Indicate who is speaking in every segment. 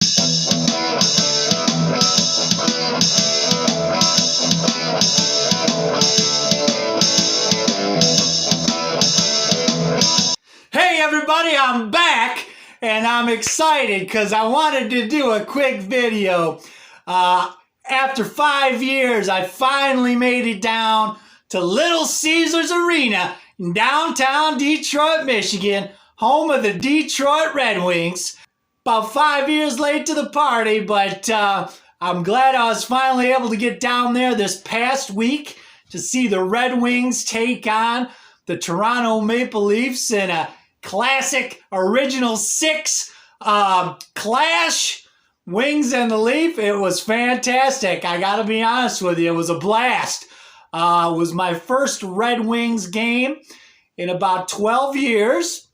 Speaker 1: Hey everybody, I'm back and I'm excited because I wanted to do a quick video. After 5 years, I finally made it down to Little Caesars Arena in downtown Detroit, Michigan, home of the Detroit Red Wings. About 5 years late to the party, but I'm glad I was finally able to get down there this past week to see the Red Wings take on the Toronto Maple Leafs in a classic Original Six clash. Wings and the Leaf. It was fantastic. I gotta be honest with you, it was a blast. It was my first Red Wings game in about 12 years.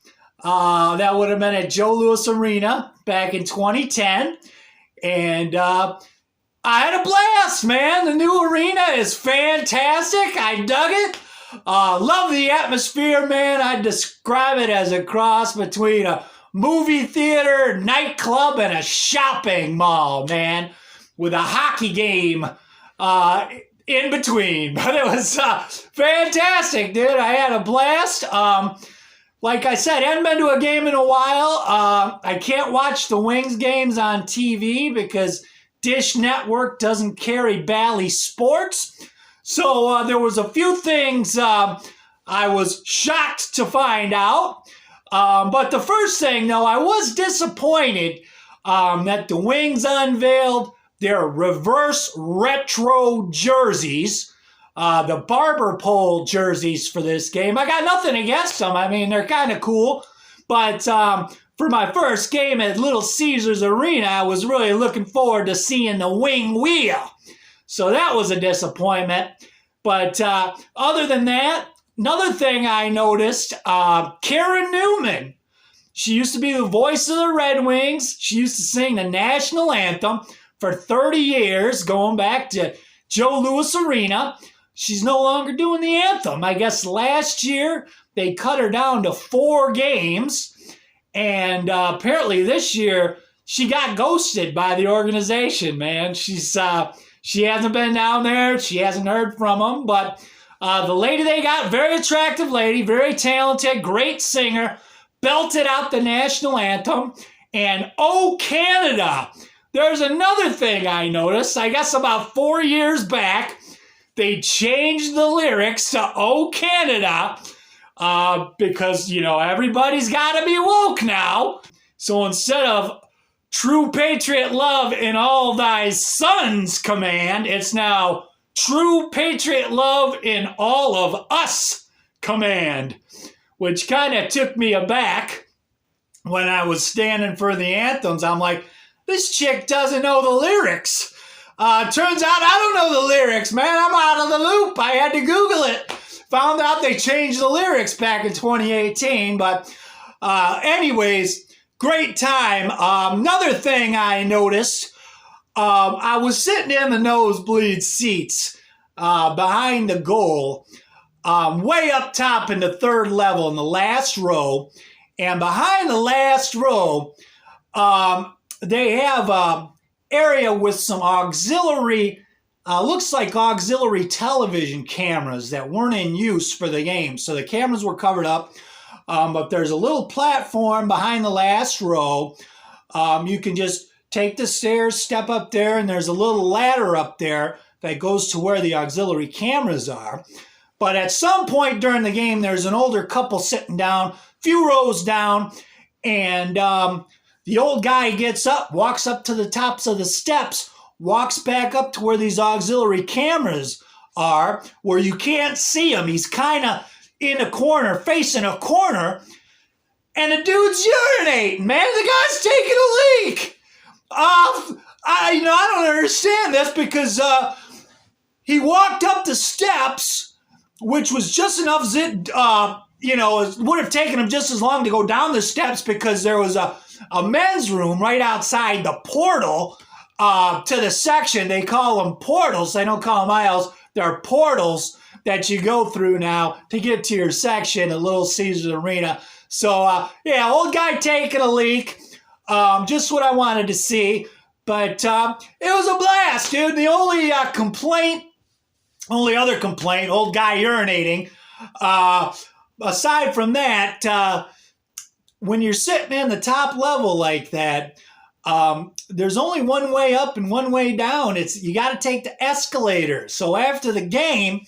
Speaker 1: That would have been at Joe Louis Arena back in 2010. And I had a blast, man. The new arena is fantastic. I dug it. Love the atmosphere, man. I'd describe it as a cross between a movie theater, nightclub, and a shopping mall, man, with a hockey game in between. But it was fantastic, dude. I had a blast. Like I said, I hadn't been to a game in a while. I can't watch the Wings games on TV because Dish Network doesn't carry Bally Sports. So there was a few things I was shocked to find out. But the first thing, though, I was disappointed that the Wings unveiled their reverse retro jerseys, the barber pole jerseys for this game. I got nothing against them. I mean, they're kind of cool. But for my first game at Little Caesars Arena, I was really looking forward to seeing the wing wheel. So that was a disappointment. But other than that, another thing I noticed, Karen Newman. She used to be the voice of the Red Wings. She used to sing the national anthem for 30 years, going back to Joe Louis Arena. She's no longer doing the anthem. I guess last year they cut her down to 4 games. And apparently this year she got ghosted by the organization, man. She hasn't been down there. She hasn't heard from them. But the lady they got, very attractive lady, very talented, great singer, belted out the national anthem. And Oh Canada. There's another thing I noticed. I guess about 4 years back, they changed the lyrics to Oh Canada because, you know, everybody's got to be woke now. So instead of True Patriot Love in all thy sons command, it's now True Patriot Love in all of us command, which kind of took me aback when I was standing for the anthems. I'm like, this chick doesn't know the lyrics. Turns out I don't know the lyrics, man. I'm out of the loop. I had to Google it. Found out they changed the lyrics back in 2018. But anyways, great time. Another thing I noticed, I was sitting in the nosebleed seats behind the goal, way up top in the third level in the last row. And behind the last row, they have an area with some auxiliary, looks like auxiliary television cameras that weren't in use for the game. So the cameras were covered up. But there's a little platform behind the last row. You can just take the stairs, step up there, and there's a little ladder up there that goes to where the auxiliary cameras are. But at some point during the game, there's an older couple sitting down, a few rows down, and the old guy gets up, walks up to the tops of the steps, walks back up to where these auxiliary cameras are, where you can't see him. He's kind of in a corner, facing a corner, and the dude's urinating, man. The guy's taking a leak. I don't understand this because he walked up the steps, which was just enough it would have taken him just as long to go down the steps because there was a men's room right outside the portal to the section. They call them portals. They don't call them aisles. They're portals that you go through now to get to your section at Little Caesars Arena. So, old guy taking a leak. Just what I wanted to see. But it was a blast, dude. The only other complaint, old guy urinating. Aside from that, when you're sitting in the top level like that, there's only one way up and one way down. You got to take the escalator. So after the game,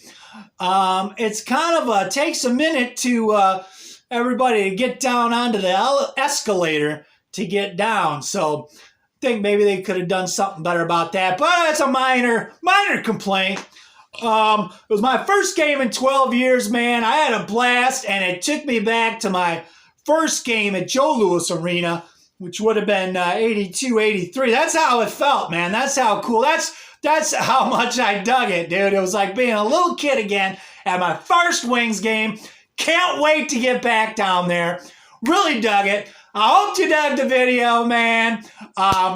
Speaker 1: it's kind of takes a minute to everybody to get down onto the escalator to get down. So I think maybe they could have done something better about that. But it's a minor complaint. It was my first game in 12 years, man. I had a blast, and it took me back to my first game at Joe Louis Arena, which would have been 82, 83. That's how it felt, man. That's how cool. That's how much I dug it, dude. It was like being a little kid again at my first Wings game. Can't wait to get back down there. Really dug it. I hope you dug the video, man.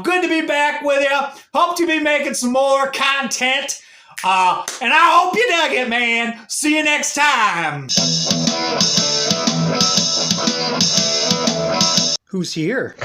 Speaker 1: Good to be back with you. Hope to be making some more content. And I hope you dug it, man. See you next time. Who's here?